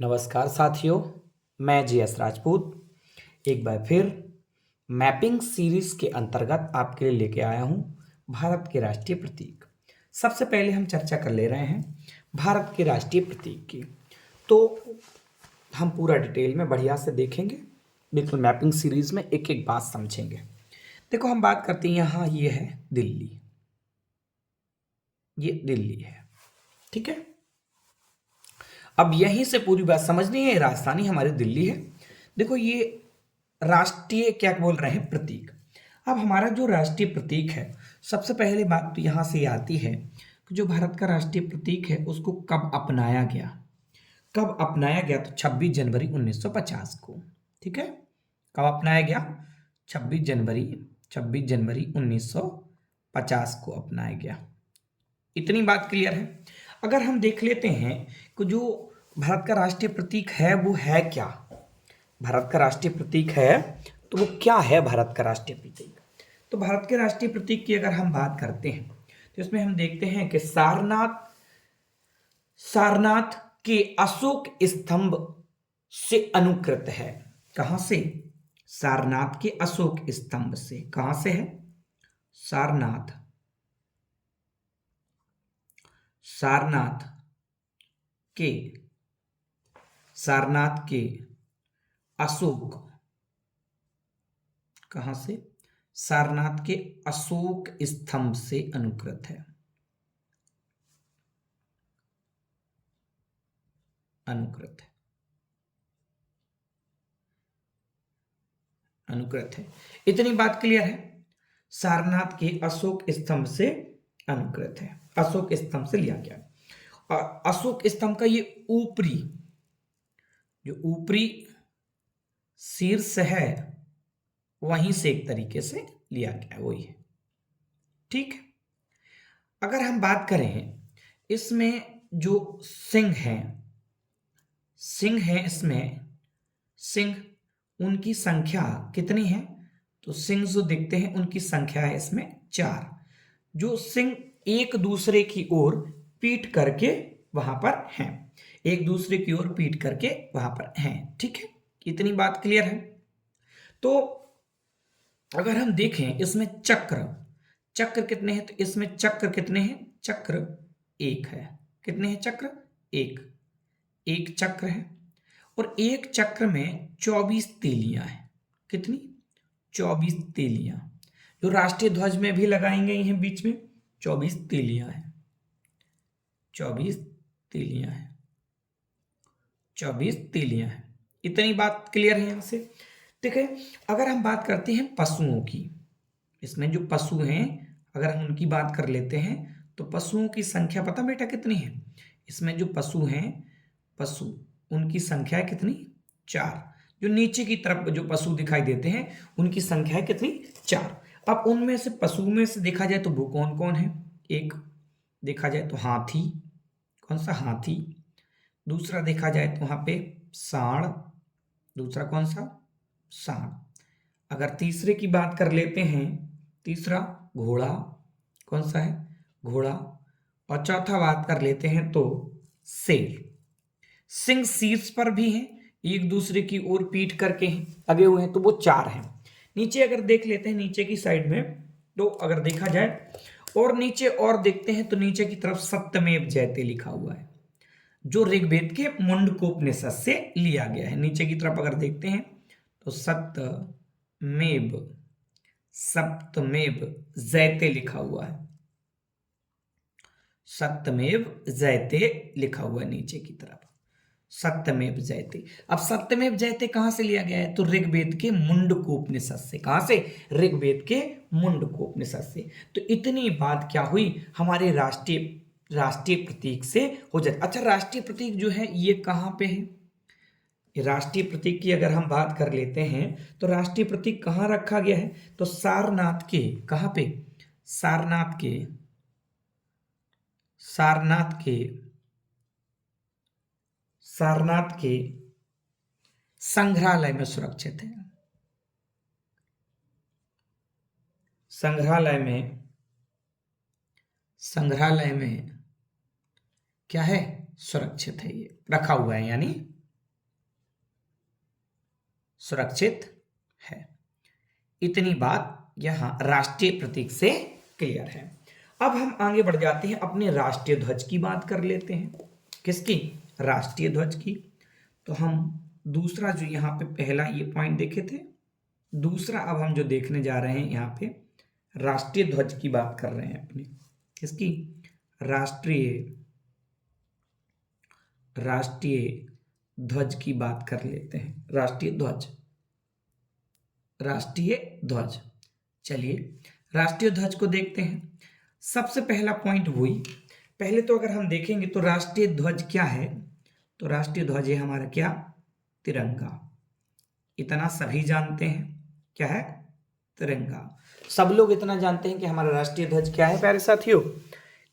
नमस्कार साथियों, मैं जीएस राजपूत एक बार फिर मैपिंग सीरीज के अंतर्गत आपके लिए लेके आया हूं भारत के राष्ट्रीय प्रतीक। सबसे पहले हम चर्चा कर ले रहे हैं भारत के राष्ट्रीय प्रतीक की। तो हम पूरा डिटेल में बढ़िया से देखेंगे, बिल्कुल मैपिंग सीरीज में एक एक बात समझेंगे। देखो, हम बात करते हैं, यहाँ ये है दिल्ली, ये दिल्ली है, ठीक है। अब यहीं से पूरी बात समझनी है, राजधानी हमारी दिल्ली है। देखो, ये राष्ट्रीय क्या बोल रहे हैं, प्रतीक। अब हमारा जो राष्ट्रीय प्रतीक है, सबसे पहले बात तो यहां से आती है कि जो भारत का राष्ट्रीय प्रतीक है उसको कब अपनाया गया। कब अपनाया गया? तो 26 जनवरी 1950 को, ठीक है। कब अपनाया गया? 26 जनवरी 1950 को अपनाया गया। इतनी बात क्लियर है। अगर हम देख लेते हैं कि जो भारत का राष्ट्रीय प्रतीक है वो है क्या, भारत का राष्ट्रीय प्रतीक है तो वो क्या है भारत का राष्ट्रीय प्रतीक। तो भारत के राष्ट्रीय प्रतीक की अगर हम बात करते हैं तो इसमें हम देखते हैं कि सारनाथ के अशोक स्तंभ से अनुकृत है। कहां से? सारनाथ के अशोक स्तंभ से। कहां से है? सारनाथ के सारनाथ के अशोक, कहां से? सारनाथ के अशोक स्तंभ से अनुकृत है। अनुकृत है। इतनी बात क्लियर है। सारनाथ के अशोक स्तंभ से अनुकृत है, अशोक स्तंभ से लिया गया। और अशोक स्तंभ का ये ऊपरी, जो ऊपरी शीर्ष है वहीं से एक तरीके से लिया गया, वही है, ठीक। अगर हम बात करें इसमें जो सिंह है इसमें सिंह, उनकी संख्या कितनी है? तो सिंह जो दिखते हैं उनकी संख्या है इसमें 4। जो सिंह एक दूसरे की ओर पीट करके वहां पर हैं, एक दूसरे की ओर पीट करके वहां पर हैं, ठीक है। इतनी बात क्लियर है। तो अगर हम देखें इसमें चक्र कितने हैं, तो इसमें चक्र कितने हैं? चक्र एक है। कितने हैं चक्र? एक चक्र है। और एक चक्र में 24 तीलियां हैं। कितनी? 24 तीलियां, जो राष्ट्रीय ध्वज में भी लगाई गई हैं बीच में। 24 तीलियां हैं, 24 तीलियां हैं, 24 तीलियां हैं। इतनी बात क्लियर है यहां से, ठीक है। अगर हम बात करते हैं पशुओं की, इसमें जो पशु हैं अगर हम उनकी बात कर लेते हैं तो पशुओं की संख्या पता बेटा कितनी है? इसमें जो पशु हैं, पशु, उनकी संख्या है कितनी? 4। जो नीचे की तरफ जो पशु दिखाई देते हैं उनकी संख्या है कितनी? 4। अब उनमें से पशु में से देखा जाए तो वो कौन कौन है? एक देखा जाए तो हाथी, कौन सा? हाथी। दूसरा देखा जाए तो वहां पे सांड, दूसरा कौन सा? सांड। अगर तीसरे की बात कर लेते हैं, तीसरा घोड़ा, कौन सा है? घोड़ा। और चौथा बात कर लेते हैं तो शेर। सिंह शीर्ष पर भी हैं, एक दूसरे की ओर पीठ करके हैं, लगे हुए हैं, तो वो 4 हैं। नीचे अगर देख लेते हैं, नीचे की साइड में तो अगर देखा जाए और नीचे और देखते हैं तो नीचे की तरफ सत्यमेव जयते लिखा हुआ है, जो ऋग्वेद के मुंडकोपनिषद से लिया गया है। नीचे की तरफ अगर देखते हैं तो सप्तमेव जयते लिखा हुआ है, सत्यमेव जयते लिखा हुआ है नीचे की तरफ, सत्यमेव जयते। अब सत्यमेव जयते कहां से लिया गया है? तो ऋग्वेद के मुंडकोपनिषद से। कहां से? ऋग्वेद के मुंडकोपनिषद से। तो इतनी बात क्या हुई, हमारे राष्ट्रीय प्रतीक से हो जाए। अच्छा, राष्ट्रीय प्रतीक जो है ये कहां पे है? राष्ट्रीय प्रतीक की अगर हम बात कर लेते हैं तो राष्ट्रीय प्रतीक कहां रखा गया है? तो सारनाथ के, कहां पे? सारनाथ के संग्रहालय में सुरक्षित है। संग्रहालय में क्या है? सुरक्षित है, ये रखा हुआ है, यानी सुरक्षित है। इतनी बात यहां राष्ट्रीय प्रतीक से क्लियर है। अब हम आगे बढ़ जाते हैं, अपने राष्ट्रीय ध्वज की बात कर लेते हैं। किसकी? राष्ट्रीय ध्वज की। तो हम दूसरा जो यहाँ पे पहला ये पॉइंट देखे थे, दूसरा अब हम जो देखने जा रहे हैं यहाँ पे राष्ट्रीय ध्वज की बात कर रहे हैं अपनी। किसकी? राष्ट्रीय ध्वज की बात कर लेते हैं। राष्ट्रीय ध्वज। चलिए राष्ट्रीय ध्वज को देखते हैं। सबसे पहला पॉइंट वही, पहले तो अगर हम देखेंगे तो राष्ट्रीय ध्वज क्या है, तो राष्ट्रीय ध्वज है हमारा क्या? तिरंगा। इतना सभी जानते हैं, क्या है? तिरंगा। सब लोग इतना जानते हैं कि हमारा राष्ट्रीय ध्वज क्या है प्यारे साथियों?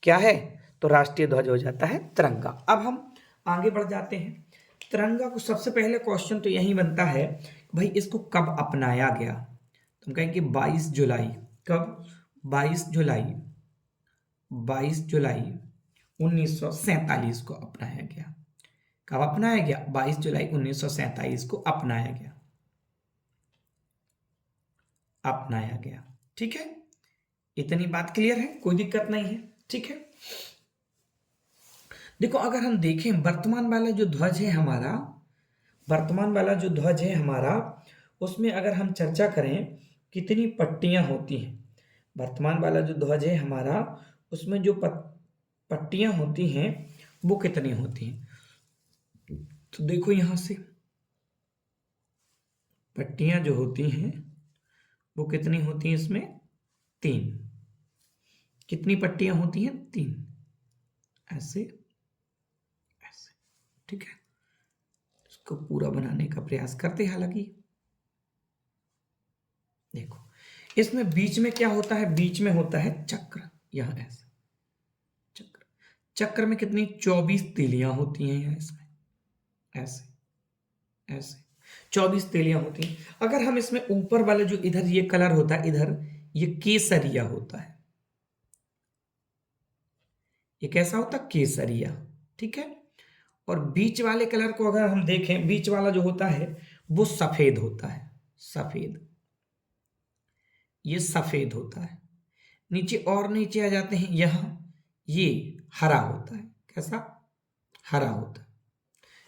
क्या है? तो राष्ट्रीय ध्वज हो जाता है तिरंगा। अब हम आगे बढ़ जाते हैं। तिरंगा को सबसे पहले क्वेश्चन तो यही बनता है, भाई इसको कब अपनाया गया? तो हम कहेंगे 22 जुलाई। कब? 22 जुलाई 1947 को अपनाया गया। कब अपनाया गया? 22 जुलाई 1947 को अपनाया गया। ठीक है, इतनी बात क्लियर है, कोई दिक्कत नहीं है। ठीक है, देखो अगर हम देखें वर्तमान वाला जो ध्वज है हमारा, उसमें अगर हम चर्चा करें कितनी पट्टियां होती हैं। वर्तमान वाला जो ध्वज है हमारा, उसमें जो पट्टियां होती हैं वो कितनी होती हैं? तो देखो यहां से पट्टियां जो होती हैं वो कितनी होती हैं इसमें? 3। कितनी पट्टियां होती हैं? 3। ऐसे ऐसे। ठीक है, इसको पूरा बनाने का प्रयास करते हैं। हालांकि देखो इसमें बीच में क्या होता है? बीच में होता है चक्र। यहां ऐसे चक्र में कितनी? 24 तीलियां होती हैं। यहाँ इसमें ऐसे 24 तीलियां होती हैं। अगर हम इसमें ऊपर वाले जो इधर ये कलर होता है, इधर ये केसरिया होता है। ये कैसा होता है? केसरिया। ठीक है, और बीच वाले कलर को अगर हम देखें, बीच वाला जो होता है वो सफेद होता है। ये सफेद होता है। नीचे और नीचे आ जाते हैं, यहां ये हरा होता है। कैसा? हरा होता है।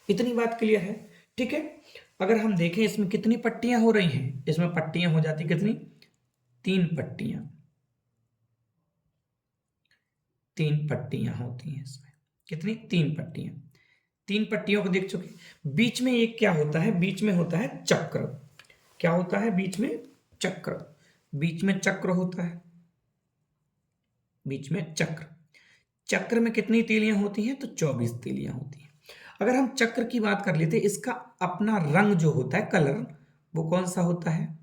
इतनी बात क्लियर है? ठीक है, अगर हम देखें इसमें कितनी पट्टियां हो रही हैं, इसमें पट्टियां हो जाती कितनी? 3 पट्टियां। 3 पट्टियां होती हैं इसमें। कितनी? 3 पट्टियां। 3 पट्टियों को देख चुके। बीच में एक क्या होता है? बीच में होता है चक्र। क्या होता है बीच में? चक्र। बीच में चक्र होता है। बीच में चक्र में कितनी तीलियां होती हैं? तो 24 तीलियां होती हैं। अगर हम चक्र की बात कर लेते, इसका अपना रंग जो होता है, कलर, वो कौन सा होता है?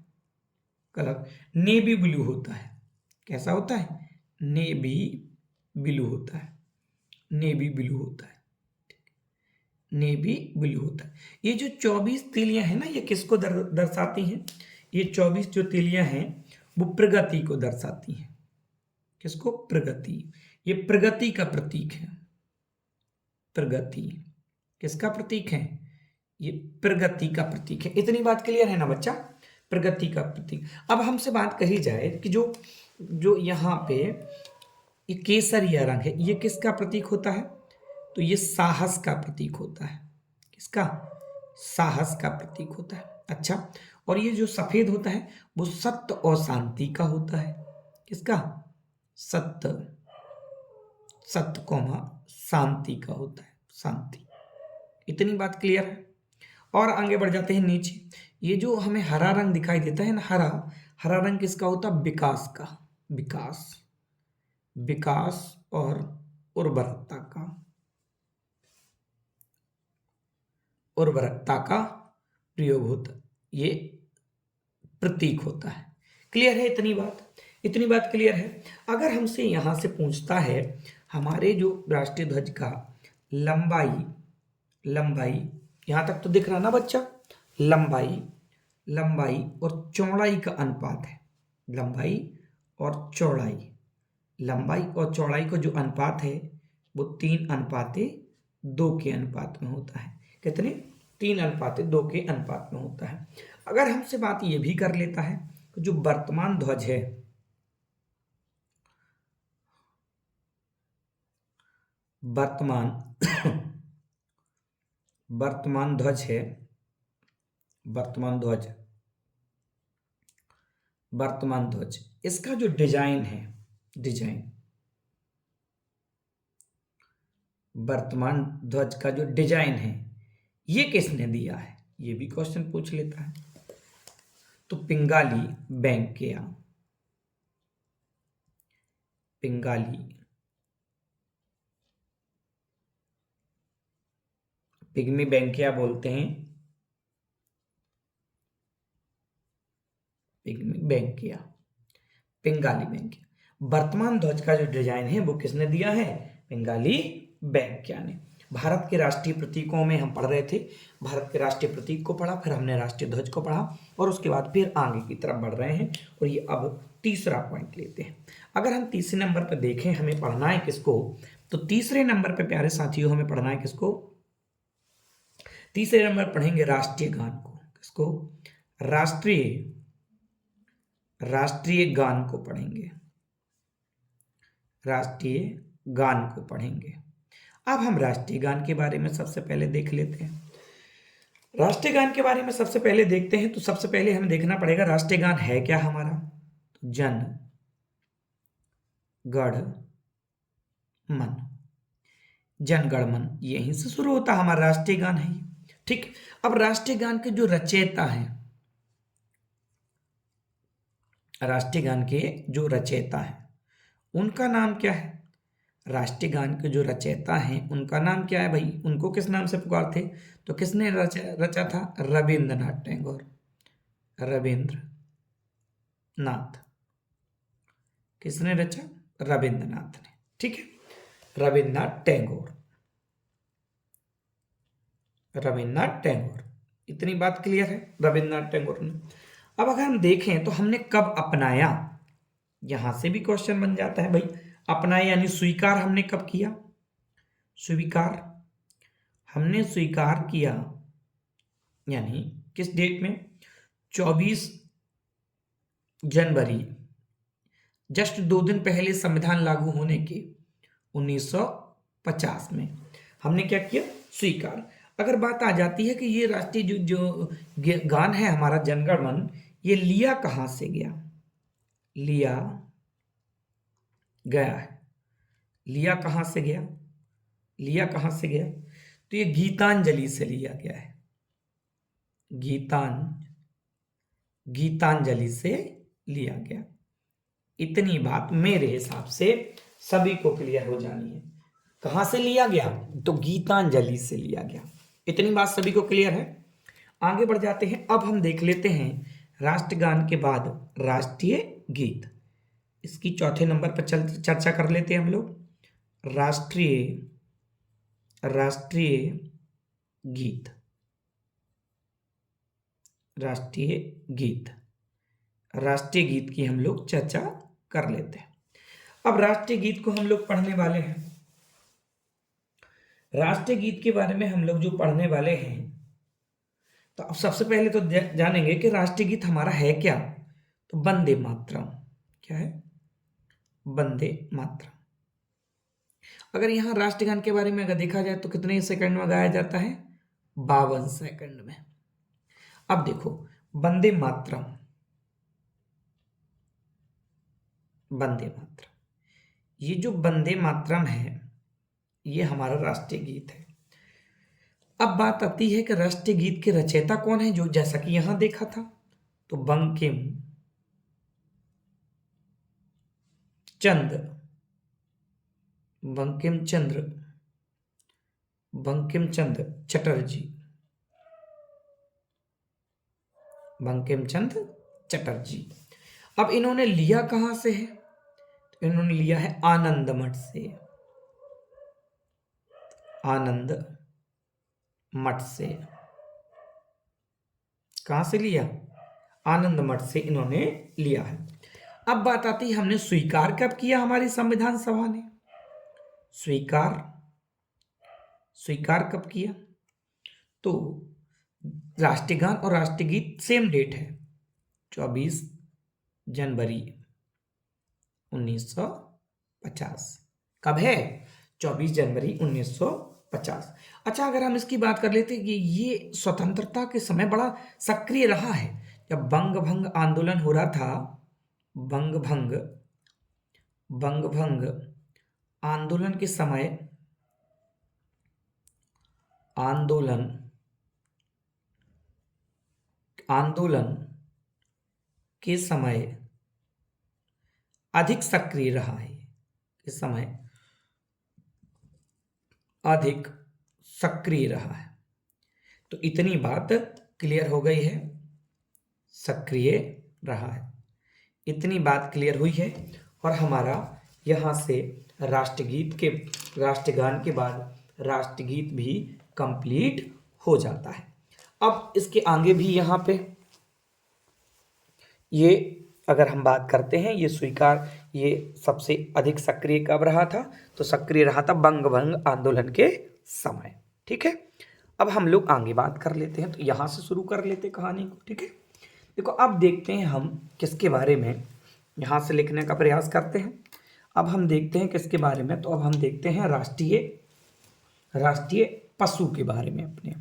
कलर नेवी ब्लू होता है। कैसा होता है? नेवी ब्लू होता है। नेवी ब्लू होता है। ये जो 24 तीलियां हैं ना, ये किसको दर्शाती हैं? ये 24 जो तीलियां हैं वो प्रगति को दर्शाती हैं। किसको? प्रगति। ये प्रगति का प्रतीक है। प्रगति किसका प्रतीक है? ये प्रगति का प्रतीक है। इतनी बात क्लियर है ना बच्चा? प्रगति का प्रतीक। अब हमसे बात कही जाए कि जो यहाँ पे ये केसरिया रंग है, ये किसका प्रतीक होता है? तो ये साहस का प्रतीक होता है। किसका? साहस का प्रतीक होता है। अच्छा, और ये जो सफेद होता है वो सत्य और शांति का होता है। किसका? सत्य शांति का होता है। शांति। इतनी बात क्लियर है? और आगे बढ़ जाते हैं नीचे। ये जो हमें हरा रंग दिखाई देता है ना, हरा रंग किसका होता है? विकास का। विकास और उर्वरकता का प्रयोग होता है। ये प्रतीक होता है। क्लियर है इतनी बात क्लियर है? अगर हमसे यहां से पूछता है हमारे जो राष्ट्रीय ध्वज का लंबाई, यहां तक तो दिख रहा ना बच्चा? लंबाई और चौड़ाई का अनुपात है। लंबाई और चौड़ाई का जो अनुपात है वो 3:2 के अनुपात में होता है। कितने? 3:2 के अनुपात में होता है। अगर हमसे बात ये भी कर लेता है कि जो वर्तमान ध्वज है, वर्तमान वर्तमान ध्वज है, वर्तमान ध्वज, वर्तमान ध्वज, इसका जो डिजाइन है, डिजाइन, वर्तमान ध्वज का जो डिजाइन है ये किसने दिया है, ये भी क्वेश्चन पूछ लेता है। तो पिंगाली वेंकैया, पिंगाली, पिग्मी वेंकैया बोलते हैं, पिग्मी वेंकैया, पिंगाली वेंकैया। वर्तमान ध्वज का जो डिजाइन है वो किसने दिया है, पिंगाली वेंकैया ने। भारत के राष्ट्रीय प्रतीकों में हम पढ़ रहे थे, भारत के राष्ट्रीय प्रतीक को पढ़ा, फिर हमने राष्ट्रीय ध्वज को पढ़ा और उसके बाद फिर आगे की तरफ बढ़ रहे हैं और ये अब तीसरा पॉइंट लेते हैं। अगर हम तीसरे नंबर पर देखें हमें पढ़ना है किसको, तो तीसरे नंबर पर प्यारे साथियों हमें पढ़ना है किसको, तीसरे नंबर पढ़ेंगे राष्ट्रीय गान को। किसको, राष्ट्रीय, राष्ट्रीय गान को पढ़ेंगे, राष्ट्रीय गान को पढ़ेंगे। अब हम राष्ट्रीय गान के बारे में सबसे पहले देख लेते हैं। राष्ट्रीय गान के बारे में सबसे पहले देखते हैं तो सबसे पहले हमें देखना पड़ेगा राष्ट्रीय गान है क्या हमारा, तो जन गण मन, जन गण मन यहीं से शुरू होता हमारा राष्ट्रीय गान है। ठीक, अब राष्ट्रीय गान के जो रचयिता हैं, राष्ट्रीय गान के जो रचयिता हैं उनका नाम क्या है, राष्ट्रीय गान के जो रचयिता हैं उनका नाम क्या है भाई, उनको किस नाम से पुकारते, तो किसने रचा था, रविंद्रनाथ टैगोर, रविंद्र नाथ, किसने रचा, रविंद्रनाथ ने। ठीक है, रविंद्रनाथ टैगोर, रविंद्रनाथ टैगोर, इतनी बात क्लियर है, रविंद्रनाथ टैगोर ने। अब अगर हम देखें तो हमने कब अपनाया, यहां से भी क्वेश्चन बन जाता है भाई, अपनाया यानी स्वीकार हमने कब किया, स्वीकार हमने स्वीकार किया यानी किस डेट में, 24 जनवरी, जस्ट 2 दिन पहले संविधान लागू होने के 1950 में हमने क्या किया, स्वीकार। अगर बात आ जाती है कि ये राष्ट्रीय जो गान है हमारा जनगण मन, ये लिया कहां से गया, लिया गया है, लिया कहां से गया, लिया कहां से गया, तो ये गीतांजलि से लिया गया है, गीतांजलि से लिया गया। इतनी बात मेरे हिसाब से सभी को क्लियर हो जानी है, कहां से लिया गया, तो गीतांजलि से लिया गया। इतनी बात सभी को क्लियर है। आगे बढ़ जाते हैं, अब हम देख लेते हैं राष्ट्रगान के बाद राष्ट्रीय गीत, इसकी चौथे नंबर पर चर्चा कर लेते हैं हम लोग। राष्ट्रीय गीत, राष्ट्रीय गीत, राष्ट्रीय गीत की हम लोग चर्चा कर लेते हैं। अब राष्ट्रीय गीत को हम लोग पढ़ने वाले हैं, राष्ट्रीय गीत के बारे में हम लोग जो पढ़ने वाले हैं, तो अब सबसे पहले तो जानेंगे कि राष्ट्रीय गीत हमारा है क्या, तो वंदे मातरम। क्या है, वंदे मातरम। अगर यहां राष्ट्रगान के बारे में अगर देखा जाए तो कितने सेकंड में गाया जाता है, 52 सेकंड में। अब देखो वंदे मातरम, वंदे मातरम, ये जो वंदे मातरम है ये हमारा राष्ट्रीय गीत है। अब बात आती है कि राष्ट्रीय गीत के रचयिता कौन है, जो जैसा कि यहां देखा था, तो बंकिम चंद्र, बंकिम चंद्र, बंकिम चंद्र चटर्जी, बंकिम चंद्र चटर्जी। अब इन्होंने लिया कहां से है, तो इन्होंने लिया है आनंद मठ से, आनंद मठ से। कहां से लिया, आनंद मठ से इन्होंने लिया है। अब बात आती है हमने स्वीकार कब किया हमारी संविधान सभा ने, स्वीकार, स्वीकार कब किया, तो राष्ट्रगान और राष्ट्रगीत सेम डेट है, 24 जनवरी 1950। कब है? 24 जनवरी 1950। अच्छा, अगर हम इसकी बात कर लेते कि ये स्वतंत्रता के समय बड़ा सक्रिय रहा है। जब बंग भंग आंदोलन हो रहा था, बंग भंग आंदोलन के समय, आंदोलन के समय अधिक सक्रिय रहा है, इस समय अधिक सक्रिय रहा है। तो इतनी बात क्लियर हो गई है, सक्रिय रहा है, इतनी बात क्लियर हुई है। और हमारा यहाँ से राष्ट्रगान के बाद राष्ट्रगीत भी कंप्लीट हो जाता है। अब इसके आगे भी यहाँ पे ये अगर हम बात करते हैं, ये सबसे अधिक सक्रिय कब रहा था? तो सक्रिय रहा था बंग भंग आंदोलन के समय। ठीक है, अब हम लोग आगे बात कर लेते हैं। तो यहाँ से शुरू कर लेते कहानी को। ठीक है, देखो अब देखते हैं हम किसके बारे में यहाँ से लिखने का प्रयास करते हैं। अब हम देखते हैं किसके बारे में, तो अब हम देखते हैं राष्ट्रीय पशु के बारे में। अपने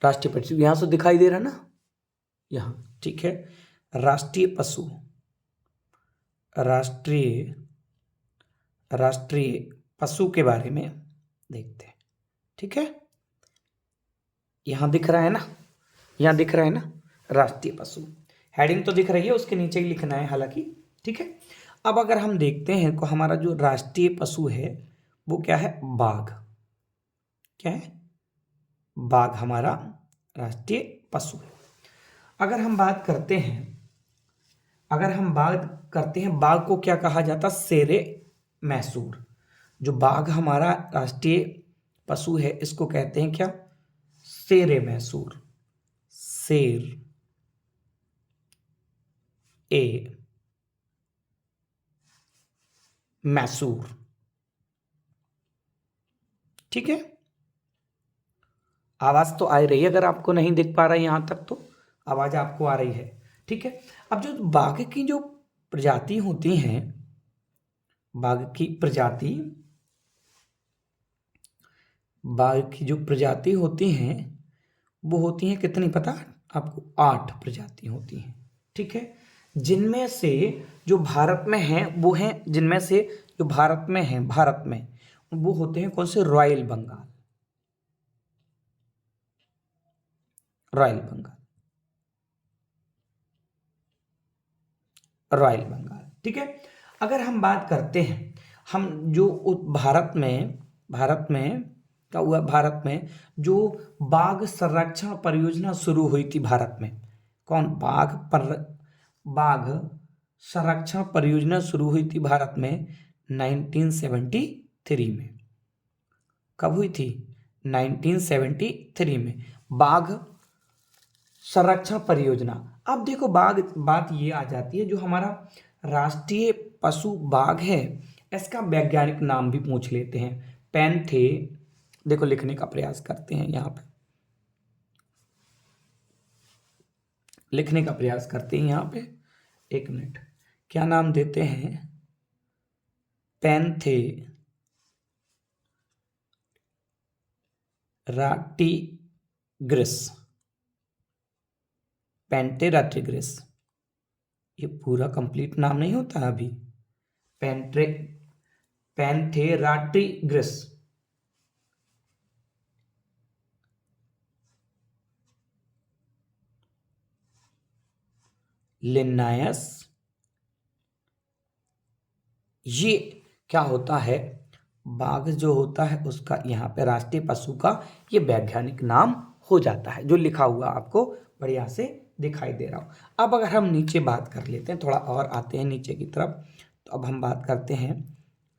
राष्ट्रीय पशु यहाँ से दिखाई दे रहा ना, यहाँ। ठीक है, राष्ट्रीय पशु के बारे में देखते हैं। ठीक है, यहाँ दिख रहा है ना, यहाँ दिख रहा है ना राष्ट्रीय पशु, हेडिंग तो दिख रही है, उसके नीचे ही लिखना है हालांकि। ठीक है, अब अगर हम देखते हैं तो हमारा जो राष्ट्रीय पशु है वो क्या है? बाघ। क्या है? बाघ हमारा राष्ट्रीय पशु है। अगर हम बात करते हैं बाघ को क्या कहा जाता? शेरे मैसूर। जो बाघ हमारा राष्ट्रीय पशु है इसको कहते हैं क्या? शेरे मैसूर। शेर ए मैसूर। ठीक है, आवाज तो आ रही है, अगर आपको नहीं दिख पा रहा है यहां तक तो आवाज आपको आ रही है। ठीक है, अब जो बाघ की जो प्रजाति होती हैं, बाघ की जो प्रजाति होती हैं वो होती हैं कितनी पता आपको? 8 प्रजाति होती हैं। ठीक है, जिनमें से जो भारत में हैं वो हैं, जिनमें से जो भारत में वो होते हैं कौन से? रॉयल बंगाल। ठीक है, अगर हम बात करते हैं, हम जो भारत में जो बाघ संरक्षण परियोजना शुरू हुई थी भारत में, बाघ संरक्षण परियोजना शुरू हुई थी भारत में 1973 में। कब हुई थी? 1973 में बाघ संरक्षण परियोजना। अब देखो बात ये आ जाती है, जो हमारा राष्ट्रीय पशु बाघ है इसका वैज्ञानिक नाम भी पूछ लेते हैं। पैंथे, देखो लिखने का प्रयास करते हैं, यहाँ पे लिखने का प्रयास करते हैं। यहाँ पे 1 मिनट, क्या नाम देते हैं? पैंथे राटिग्रिस। पैंथेराटिग्रिस, ये पूरा कंप्लीट नाम नहीं होता अभी। पैंथेराटिग्रिस। लिन्नायस। ये क्या होता है? बाघ जो होता है उसका यहाँ पे राष्ट्रीय पशु का ये वैज्ञानिक नाम हो जाता है, जो लिखा हुआ आपको बढ़िया से दिखाई दे रहा हो। अब अगर हम नीचे बात कर लेते हैं, थोड़ा और आते हैं नीचे की तरफ, तो अब हम बात करते हैं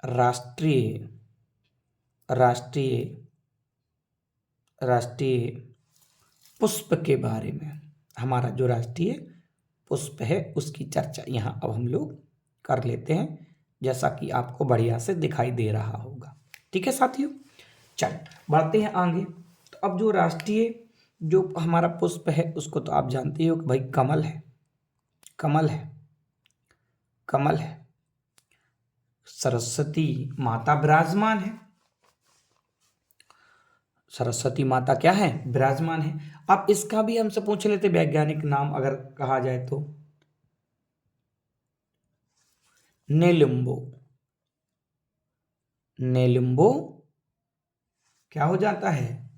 राष्ट्रीय पुष्प के बारे में। हमारा जो राष्ट्रीय पुष्प है उसकी चर्चा यहाँ अब हम लोग कर लेते हैं, जैसा कि आपको बढ़िया से दिखाई दे रहा होगा। ठीक है साथियों, चल बढ़ते हैं आगे। तो अब जो राष्ट्रीय जो हमारा पुष्प है उसको तो आप जानते ही हो कि भाई कमल है, कमल है, कमल है। सरस्वती माता विराजमान है, सरस्वती माता क्या है, विराजमान है। अब इसका भी हमसे पूछ लेते वैज्ञानिक नाम अगर कहा जाए तो नेलुम्बो, नेलुम्बो क्या हो जाता है,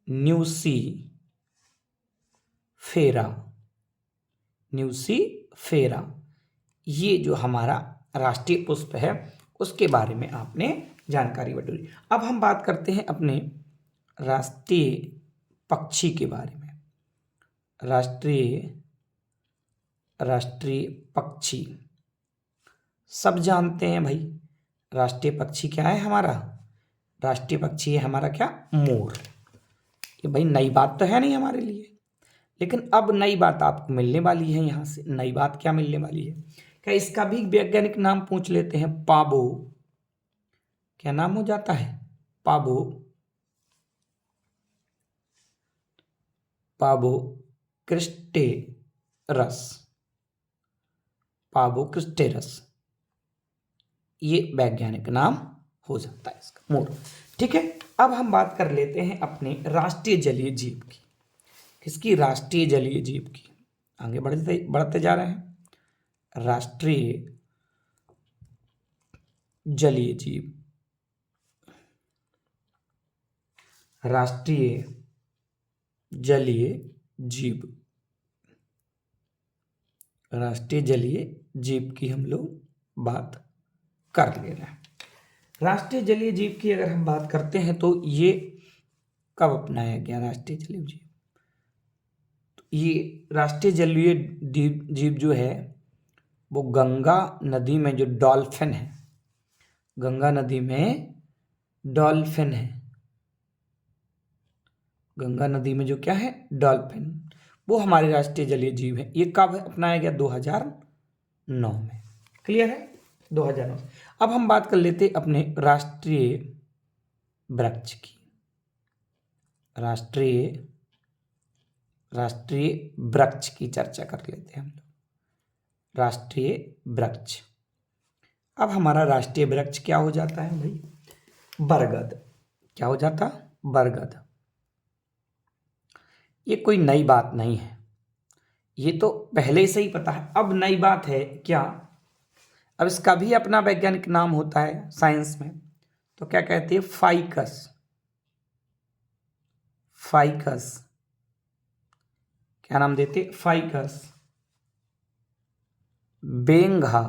न्यूसी फेरा, न्यूसी फेरा। ये जो हमारा राष्ट्रीय पुष्प है उसके बारे में आपने जानकारी बटोरी। अब हम बात करते हैं अपने राष्ट्रीय पक्षी के बारे में। राष्ट्रीय राष्ट्रीय पक्षी सब जानते हैं भाई, राष्ट्रीय पक्षी क्या है हमारा, राष्ट्रीय पक्षी है हमारा क्या, मोर। ये भाई नई बात तो है नहीं हमारे लिए, लेकिन अब नई बात आपको मिलने वाली है। यहां से नई बात क्या मिलने वाली है, क्या इसका भी वैज्ञानिक नाम पूछ लेते हैं। पाबो, क्या नाम हो जाता है, पाबो, पाबो क्रिस्टेरस, पाबो क्रिस्टेरस, ये वैज्ञानिक नाम हो जाता है इसका, मोर। ठीक है, अब हम बात कर लेते हैं अपने राष्ट्रीय जलीय जीव की। किसकी, राष्ट्रीय जलीय जीव की। आगे बढ़ते बढ़ते जा रहे हैं। राष्ट्रीय जलीय जीव, राष्ट्रीय जलीय जीव, राष्ट्रीय जलीय जीव की हम लोग बात कर ले रहे हैं। राष्ट्रीय जलीय जीव की अगर हम बात करते हैं तो ये कब अपनाया गया राष्ट्रीय जलीय जीव, तो ये राष्ट्रीय जलीय जीव जो है वो गंगा नदी में जो डॉल्फिन है, गंगा नदी में डॉल्फिन है, गंगा नदी में जो क्या है, डॉल्फिन, वो हमारे राष्ट्रीय जलीय जीव है। ये कब अपनाया गया, 2009 में। क्लियर है, 2009। अब हम बात कर लेते अपने राष्ट्रीय वृक्ष की। राष्ट्रीय वृक्ष की चर्चा कर लेते हैं हम लोग। राष्ट्रीय वृक्ष, अब हमारा राष्ट्रीय वृक्ष क्या हो जाता है भाई, बरगद। क्या हो जाता, बरगद। ये कोई नई बात नहीं है, ये तो पहले से ही पता है। अब नई बात है क्या, अब इसका भी अपना वैज्ञानिक नाम होता है साइंस में, तो क्या कहते हैं, फाइकस, फाइकस। क्या नाम देते, फाइकस बेंगा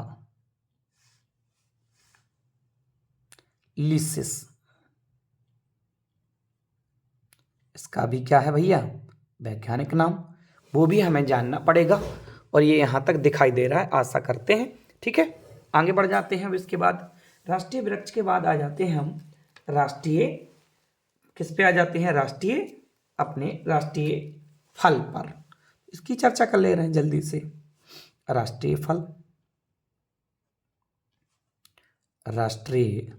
लिसिस। इसका भी क्या है भैया, वैज्ञानिक नाम, वो भी हमें जानना पड़ेगा। और ये यहाँ तक दिखाई दे रहा है, आशा करते हैं। ठीक है, आगे बढ़ जाते हैं। अब इसके बाद राष्ट्रीय वृक्ष के बाद आ जाते हैं हम राष्ट्रीय, किस पे आ जाते हैं, राष्ट्रीय, अपने राष्ट्रीय फल पर। इसकी चर्चा कर ले रहे हैं जल्दी से। राष्ट्रीय फल, राष्ट्रीय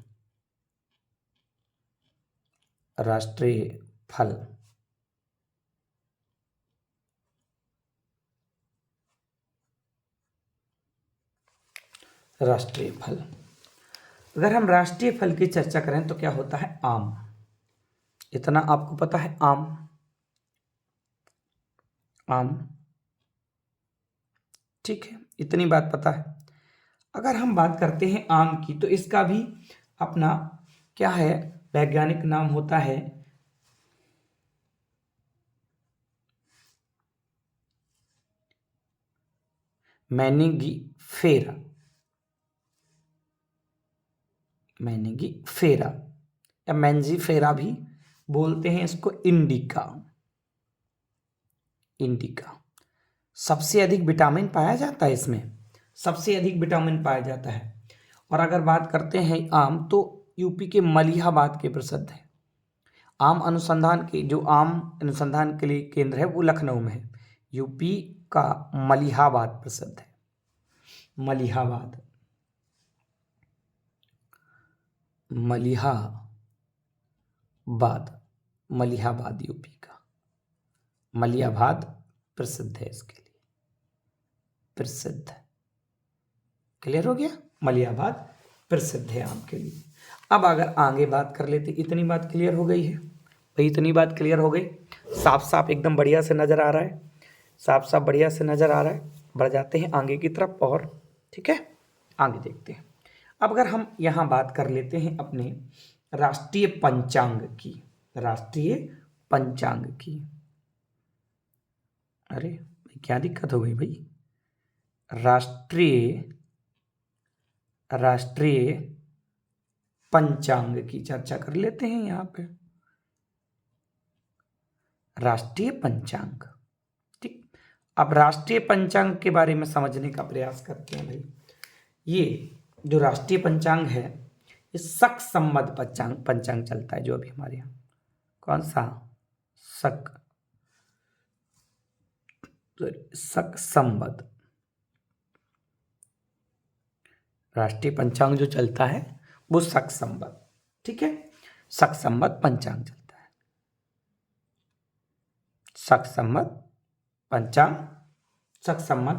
फल, राष्ट्रीय फल। अगर हम राष्ट्रीय फल की चर्चा करें तो क्या होता है, आम। इतना आपको पता है, आम, आम। ठीक है, इतनी बात पता है। अगर हम बात करते हैं आम की, तो इसका भी अपना क्या है, वैज्ञानिक नाम होता है मैनिगीफेरा, मैनिगीफेरा या मैंजीफेरा भी बोलते हैं इसको। Indica, indica. सबसे अधिक विटामिन पाया जाता है इसमें, सबसे अधिक विटामिन पाया जाता है। और अगर बात करते हैं आम, तो यूपी के मलिहाबाद के प्रसिद्ध है। आम अनुसंधान के जो आम अनुसंधान के लिए केंद्र है वो लखनऊ में है। यूपी का मलिहाबाद प्रसिद्ध है, मलिहाबाद, मलिहाबाद, मलिहाबाद यूपी का। मलियाबाद प्रसिद्ध है इसके लिए, प्रसिद्ध। क्लियर हो गया, मलियाबाद प्रसिद्ध है आम के लिए। अब अगर आगे बात कर लेते, इतनी बात क्लियर हो गई है भाई, इतनी बात क्लियर हो गई, साफ साफ एकदम बढ़िया से नज़र आ रहा है, साफ साफ बढ़िया से नज़र आ रहा है। बढ़ जाते हैं आगे की तरफ और, ठीक है, आगे देखते हैं। अब अगर हम यहाँ बात कर लेते हैं अपने राष्ट्रीय पंचांग की, राष्ट्रीय पंचांग की। अरे क्या दिक्कत हो गई भाई, राष्ट्रीय पंचांग की चर्चा कर लेते हैं यहाँ पे, राष्ट्रीय पंचांग। ठीक, अब राष्ट्रीय पंचांग के बारे में समझने का प्रयास करते हैं भाई। ये जो राष्ट्रीय पंचांग है, ये शक संवत पंचांग चलता है जो अभी हमारे यहाँ। कौन सा? शक संवत। राष्ट्रीय पंचांग जो चलता है वो शक संवत, ठीक है, शक संवत पंचांग चलता है, शक संवत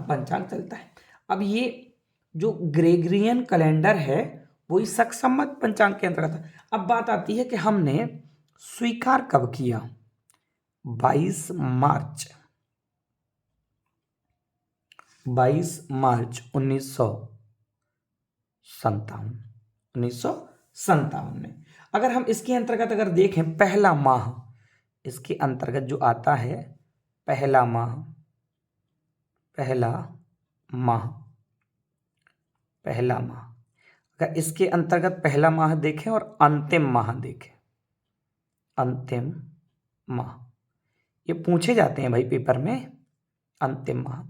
पंचांग चलता है। अब ये जो ग्रेगरियन कैलेंडर है वही शक संवत पंचांग के अंतर्गत है। अब बात आती है कि हमने स्वीकार कब किया? 22 मार्च 1957 में। अगर हम इसके अंतर्गत अगर देखें, पहला माह इसके अंतर्गत जो आता है, पहला माह अगर इसके अंतर्गत पहला माह देखें और अंतिम माह देखें, अंतिम माह ये पूछे जाते हैं भाई पेपर में, अंतिम माह।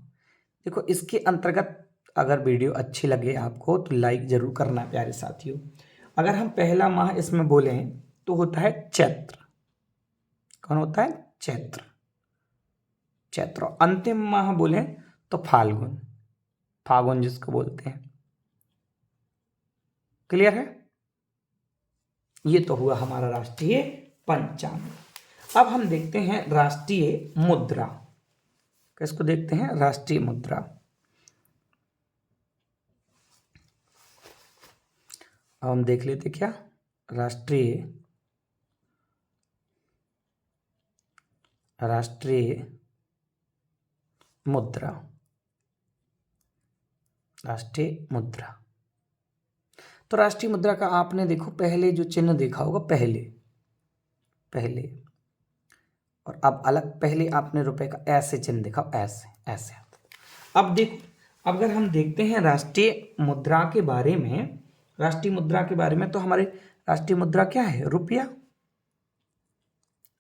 देखो इसके अंतर्गत अगर वीडियो अच्छी लगे आपको तो लाइक जरूर करना प्यारे साथियों। अगर हम पहला माह इसमें बोलें तो होता है चैत्र। कौन होता है? चैत्र। अंतिम माह बोलें तो फागुन जिसको बोलते हैं। क्लियर है? ये तो हुआ हमारा राष्ट्रीय पंचांग। अब हम देखते हैं राष्ट्रीय मुद्रा। किसको देखते हैं? राष्ट्रीय मुद्रा। अब हम देख लेते क्या, राष्ट्रीय मुद्रा। राष्ट्रीय मुद्रा, तो राष्ट्रीय मुद्रा का आपने देखो पहले जो चिन्ह देखा होगा, पहले और अब अलग, पहले आपने रुपए का ऐसे चिन्ह देखा, ऐसे। अब देखो, अगर हम देखते हैं राष्ट्रीय मुद्रा के बारे में, तो हमारे राष्ट्रीय मुद्रा क्या है?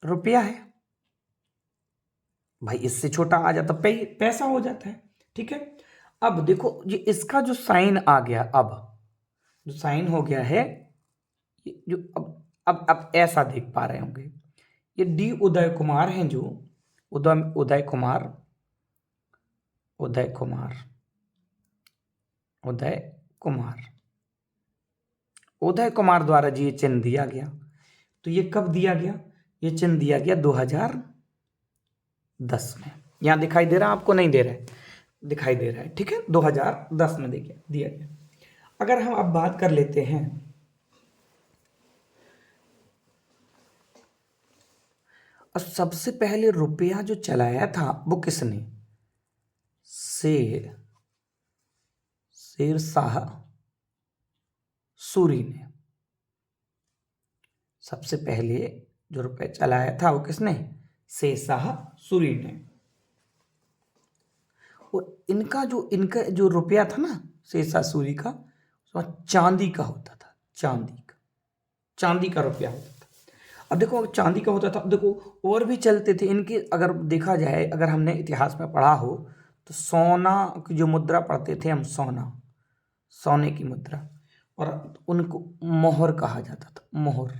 रुपया है भाई, इससे छोटा आ जाता पैसा हो जाता है, ठीक है। अब देखो ये इसका जो साइन आ गया, अब जो साइन हो गया है, जो अब ऐसा देख पा रहे होंगे, ये डी उदय कुमार हैं, जो उदय कुमार द्वारा जी ये चिन्ह दिया गया। तो ये कब दिया गया? ये चिन्ह दिया गया 2010 में। यहां दिखाई दे रहा है आपको? नहीं दे रहा है, दिखाई दे रहा है, ठीक है, 2010 में दिया गया। अगर हम अब बात कर लेते हैं, और सबसे पहले रुपया जो चलाया था वो किसने? शेरशाह सूरी ने। सबसे पहले जो रुपया चलाया था वो किसने? शेरशाह सूरी ने। और इनका जो रुपया था ना शेरशाह सूरी का, चांदी का होता था, चांदी का रुपया होता था। अब देखो चांदी का होता था, अब देखो और भी चलते थे इनके। अगर देखा जाए, अगर हमने इतिहास में पढ़ा हो तो सोना की जो मुद्रा पढ़ते थे हम, सोने की मुद्रा, और उनको मोहर कहा जाता था, मोहर।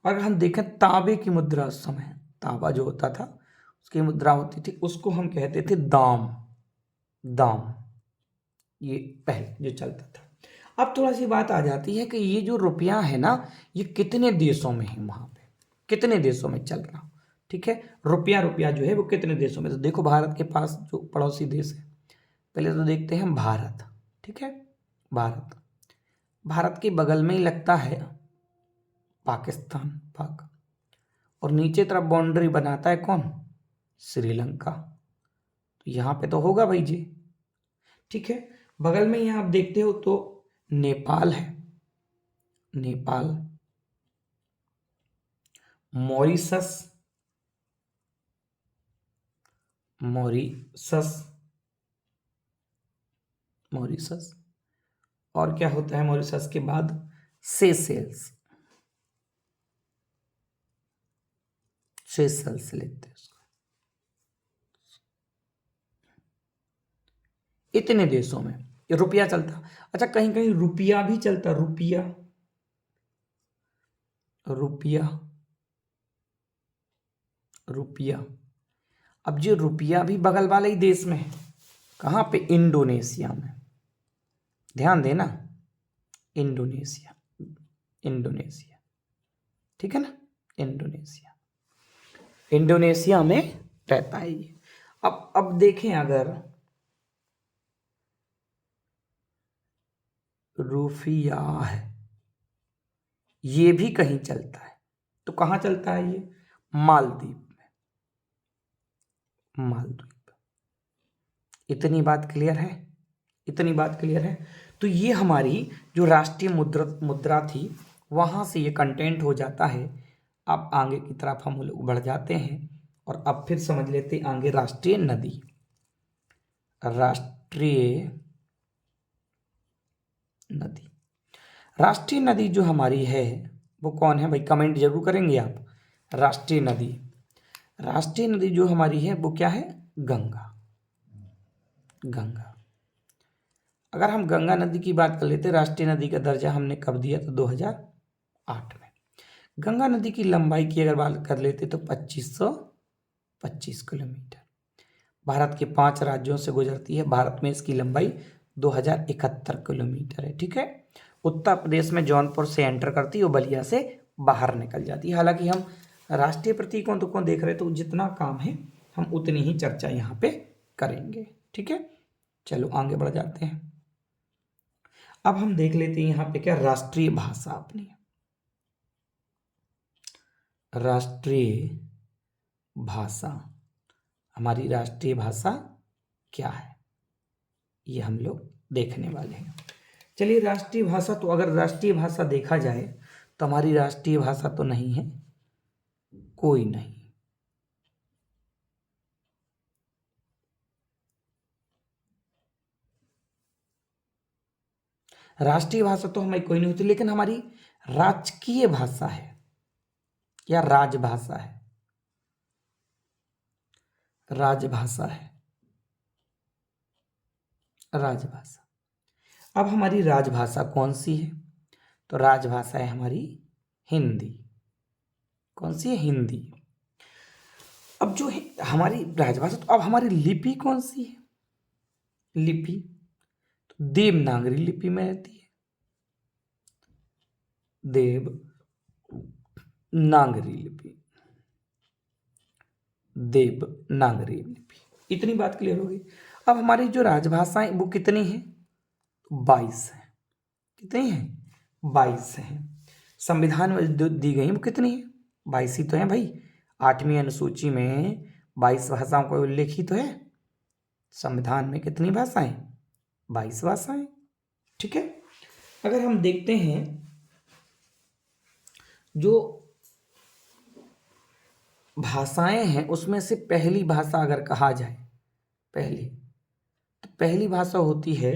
और अगर हम देखें तांबे की मुद्रा, उस समय तांबा जो होता था उसकी मुद्रा होती थी, उसको हम कहते थे दाम। ये पहले जो चलता था। अब थोड़ा सी बात आ जाती है कि ये जो रुपया है ना, ये कितने देशों में है वहां पे। कितने देशों में चल रहा हो, ठीक है। रुपया जो है वो कितने देशों में, तो देखो भारत के पास जो पड़ोसी देश है, पहले तो देखते हैं भारत, ठीक है। भारत के बगल में ही लगता है पाकिस्तान, पाक, और नीचे तरफ बाउंड्री बनाता है कौन, श्रीलंका। तो यहाँ पे तो होगा भाई जी, ठीक है। बगल में यहाँ आप देखते हो तो नेपाल है, नेपाल, मॉरिशस, मॉरिशस, मॉरिशस, और क्या होता है मॉरिशस के बाद, सेशेल्स, सेशेल्स लेते हैं उसको। इतने देशों में ये रुपया चलता। अच्छा, कहीं कहीं रुपया भी चलता, रुपया, रुपया, रुपया। अब जो रुपया भी बगल वाले ही देश में है, कहाँ पे, इंडोनेशिया में, ध्यान देना, इंडोनेशिया, इंडोनेशिया, ठीक है ना, इंडोनेशिया, इंडोनेशिया में रहता है ये। अब देखें, अगर रुपया है, ये भी कहीं चलता है, तो कहाँ चलता है ये, मालदीव में, मालदीव। इतनी बात क्लियर है, इतनी बात क्लियर है। तो ये हमारी जो राष्ट्रीय मुद्रा थी, वहां से ये कंटेंट हो जाता है। अब आगे की तरफ हम लोग बढ़ जाते हैं और अब फिर समझ लेते हैं आगे राष्ट्रीय नदी। राष्ट्रीय नदी, राष्ट्रीय नदी जो हमारी है वो कौन है भाई, कमेंट जरूर करेंगे आप। राष्ट्रीय नदी, राष्ट्रीय नदी जो हमारी है वो क्या है, गंगा, गंगा। अगर हम गंगा नदी की बात कर लेते, राष्ट्रीय नदी का दर्जा हमने कब दिया, तो 2008 में। गंगा नदी की लंबाई की अगर बात कर लेते तो 2525 किलोमीटर, भारत के 5 राज्यों से गुजरती है। भारत में इसकी लंबाई 2071 किलोमीटर है, ठीक है। उत्तर प्रदेश में जौनपुर से एंटर करती है और बलिया से बाहर निकल जाती है। हालांकि हम राष्ट्रीय प्रतीकों को देख रहे तो जितना काम है हम उतनी ही चर्चा यहाँ पे करेंगे, ठीक है। चलो आगे बढ़ जाते हैं। अब हम देख लेते हैं यहाँ पे क्या, राष्ट्रीय भाषा अपनी, राष्ट्रीय भाषा, हमारी राष्ट्रीय भाषा क्या है, ये हम लोग देखने वाले हैं। चलिए, राष्ट्रीय भाषा, तो अगर राष्ट्रीय भाषा देखा जाए तो हमारी राष्ट्रीय भाषा तो नहीं है, कोई नहीं। राष्ट्रीय भाषा तो हमारी कोई नहीं होती, लेकिन हमारी राजकीय भाषा है या राजभाषा है, राजभाषा है, राजभाषा। अब हमारी राजभाषा कौन सी है, तो राजभाषा है हमारी हिंदी। कौन सी है, हिंदी। अब जो है हमारी राजभाषा, तो अब हमारी लिपि कौन सी है, लिपि तो देवनागरी लिपि में रहती है, देवनागरी लिपि, देवनागरी लिपि। इतनी बात क्लियर होगी। अब हमारी जो राजभाषाएं वो कितनी हैं, 22 है। कितनी है, 22 है। संविधान में जो दी गई वो कितनी है, 22 ही तो है भाई। 8वीं अनुसूची में 22 भाषाओं का उल्लेख ही तो है। संविधान में कितनी भाषाएं, 22 भाषाएं, ठीक है। अगर हम देखते हैं जो भाषाएं हैं उसमें से पहली भाषा अगर कहा जाए, पहली, तो पहली भाषा होती है,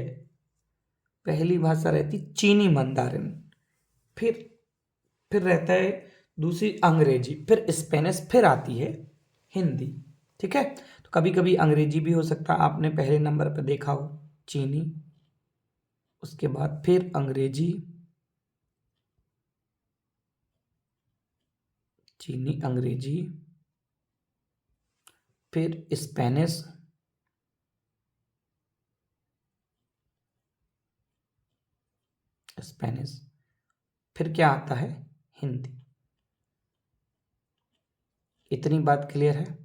पहली भाषा रहती चीनी मंदारिन, फिर रहता है दूसरी अंग्रेजी, फिर स्पेनिश, फिर आती है हिंदी, ठीक है। तो कभी कभी अंग्रेजी भी हो सकता है, आपने पहले नंबर पर देखा हो, चीनी, उसके बाद फिर अंग्रेजी, चीनी, अंग्रेजी, फिर स्पेनिश, स्पेनिश, फिर क्या आता है, हिंदी। इतनी बात क्लियर है?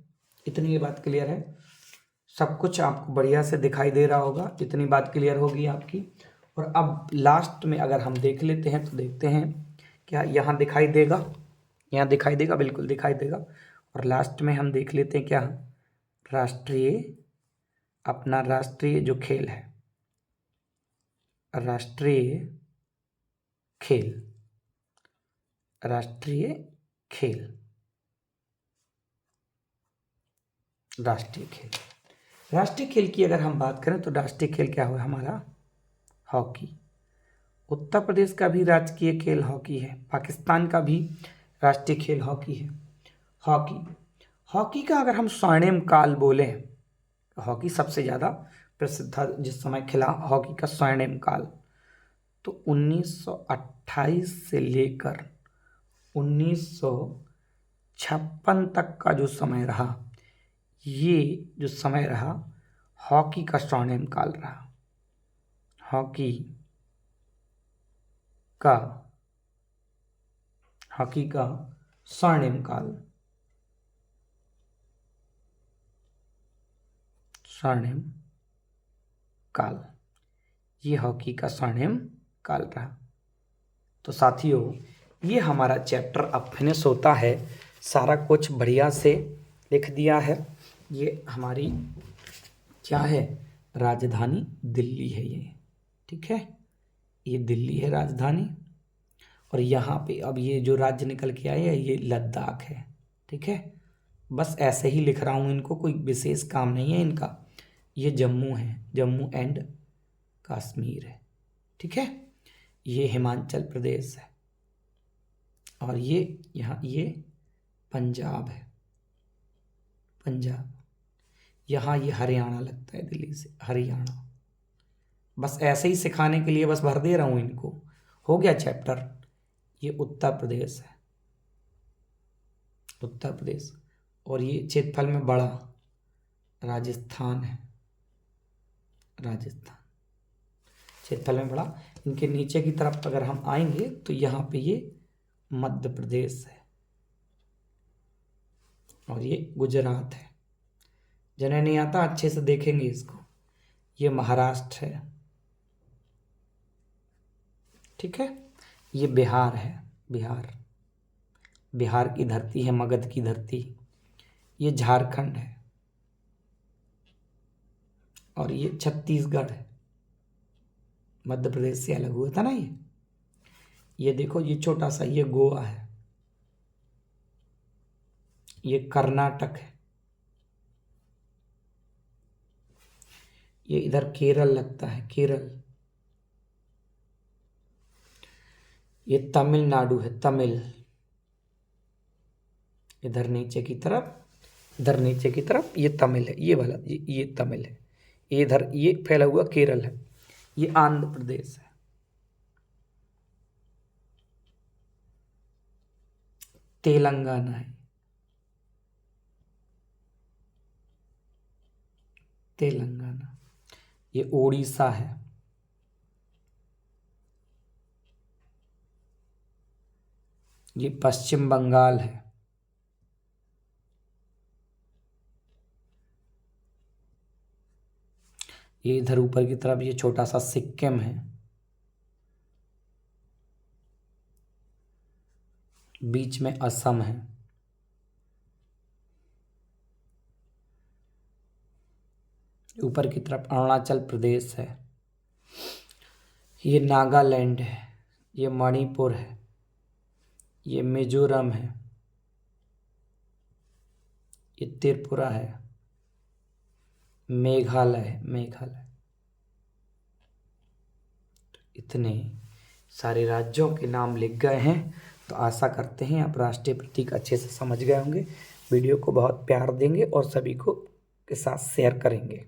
इतनी बात क्लियर है? सब कुछ आपको बढ़िया से दिखाई दे रहा होगा, इतनी बात क्लियर होगी आपकी। और अब लास्ट में अगर हम देख लेते हैं तो देखते हैं क्या यहाँ दिखाई देगा, यहाँ दिखाई देगा, बिल्कुल दिखाई देगा। और लास्ट में हम देख लेते हैं क्या, राष्ट्रीय, अपना राष्ट्रीय जो खेल है, राष्ट्रीय खेल, राष्ट्रीय खेल, राष्ट्रीय खेल, राष्ट्रीय खेल की अगर हम बात करें तो राष्ट्रीय खेल क्या हुआ हमारा, हॉकी। उत्तर प्रदेश का भी राजकीय खेल हॉकी है, पाकिस्तान का भी राष्ट्रीय खेल हॉकी है। हॉकी, हॉकी का अगर हम स्वर्णिम काल बोलें, हॉकी सबसे ज़्यादा प्रसिद्ध था जिस समय खिला हॉकी का स्वर्णिम काल, तो 1928 से लेकर 1956 तक का जो समय रहा, ये जो समय रहा हॉकी का स्वर्णिम काल रहा। हॉकी का स्वर्णिम काल, स्वर्णिम काल, ये हॉकी का स्वर्णिम काल रहा। तो साथियों, ये हमारा चैप्टर अब फिनिश होता है, सारा कुछ बढ़िया से लिख दिया है। ये हमारी क्या है, राजधानी दिल्ली है ये, ठीक है, ये दिल्ली है राजधानी। और यहाँ पे अब ये जो राज्य निकल के आया है ये लद्दाख है, ठीक है। बस ऐसे ही लिख रहा हूँ इनको, कोई विशेष काम नहीं है इनका। ये जम्मू है, जम्मू एंड कश्मीर है, ठीक है। ये हिमाचल प्रदेश है, और ये यहाँ ये पंजाब है, पंजाब। यहाँ ये हरियाणा लगता है दिल्ली से, हरियाणा। बस ऐसे ही सिखाने के लिए बस भर दे रहा हूँ इनको, हो गया चैप्टर। ये उत्तर प्रदेश है, उत्तर प्रदेश। और ये क्षेत्रफल में बड़ा राजस्थान है, राजस्थान क्षेत्रफल में बड़ा। इनके नीचे की तरफ अगर हम आएंगे तो यहाँ पे ये मध्य प्रदेश है, और ये गुजरात है। जिन्हें नहीं आता अच्छे से देखेंगे इसको, ये महाराष्ट्र है, ठीक है। ये बिहार है, बिहार, बिहार की धरती है, मगध की धरती। ये झारखंड है, और ये छत्तीसगढ़ है, मध्य प्रदेश से अलग हुआ था ना ये देखो, ये छोटा सा ये गोवा है, ये कर्नाटक है, ये इधर केरल लगता है, केरल। ये तमिलनाडु है, तमिल। इधर नीचे की तरफ, इधर नीचे की तरफ ये तमिल है, ये वाला ये तमिल है। इधर ये फैला हुआ केरल है, ये आंध्र प्रदेश है। तेलंगाना है, तेलंगाना। ये उड़ीसा है, ये पश्चिम बंगाल है, ये इधर ऊपर की तरफ ये छोटा सा सिक्किम है, बीच में असम है, ऊपर की तरफ अरुणाचल प्रदेश है, ये नागालैंड है, ये मणिपुर है, ये मिजोरम है, ये त्रिपुरा है, मेघालय है, मेघालय। इतने सारे राज्यों के नाम लिख गए हैं। तो आशा करते हैं आप राष्ट्रीय प्रतीक अच्छे से समझ गए होंगे। वीडियो को बहुत प्यार देंगे और सभी को के साथ शेयर करेंगे।